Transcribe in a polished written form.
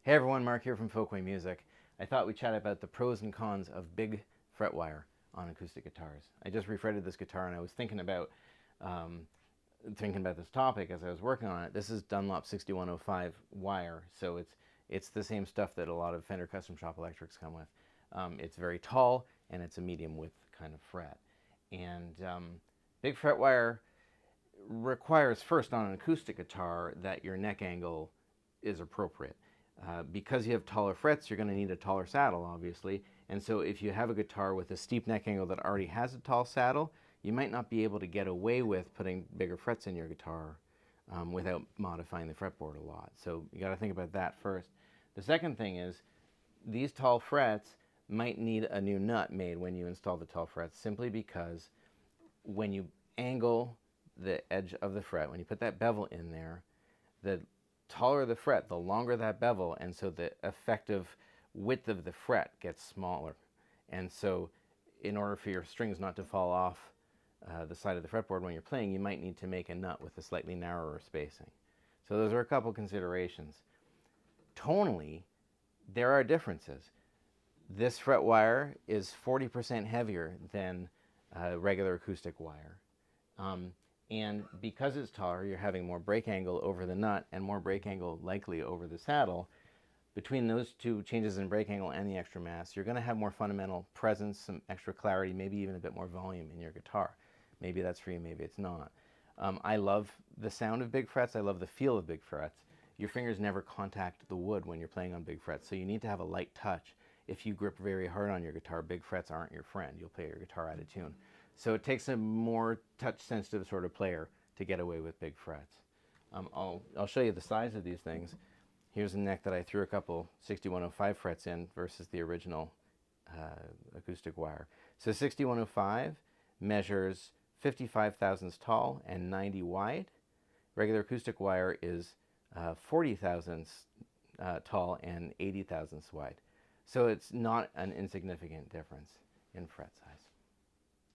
Hey everyone, Mark here from Folkway Music. I thought we'd chat about the pros and cons of big fret wire on acoustic guitars. I just refretted this guitar and I was um, thinking about this topic as I was working on it. This is Dunlop 6105 wire, so it's the same stuff that a lot of Fender Custom Shop electrics come with. It's very tall and it's a medium width kind of fret. And big fret wire requires first on an acoustic guitar that your neck angle is appropriate. Because you have taller frets, you're going to need a taller saddle, obviously. And so if you have a guitar with a steep neck angle that already has a tall saddle, you might not be able to get away with putting bigger frets in your guitar without modifying the fretboard a lot. So you got to think about that first. The second thing is these tall frets might need a new nut made when you install the tall frets, simply because when you angle the edge of the fret, when you put that bevel in there, the taller the fret, the longer that bevel, and so the effective width of the fret gets smaller. And so in order for your strings not to fall off the side of the fretboard when you're playing, you might need to make a nut with a slightly narrower spacing. So those are a couple considerations. Tonally, there are differences. This fret wire is 40% heavier than regular acoustic wire. And because it's taller, you're having more break angle over the nut and more break angle likely over the saddle. Between those two changes in break angle and the extra mass, you're going to have more fundamental presence, some extra clarity, maybe even a bit more volume in your guitar. Maybe that's for you, maybe it's not. I love the sound of big frets. I love the feel of big frets. Your fingers never contact the wood when you're playing on big frets, so you need to have a light touch. If you grip very hard on your guitar, big frets aren't your friend. You'll play your guitar out of tune. So it takes a more touch-sensitive sort of player to get away with big frets. I'll show you the size of these things. Here's a neck that I threw a couple 6105 frets in versus the original acoustic wire. So 6105 measures 55 thousandths tall and 90 wide. Regular acoustic wire is 40 thousandths tall and 80 thousandths wide. So it's not an insignificant difference in fret size.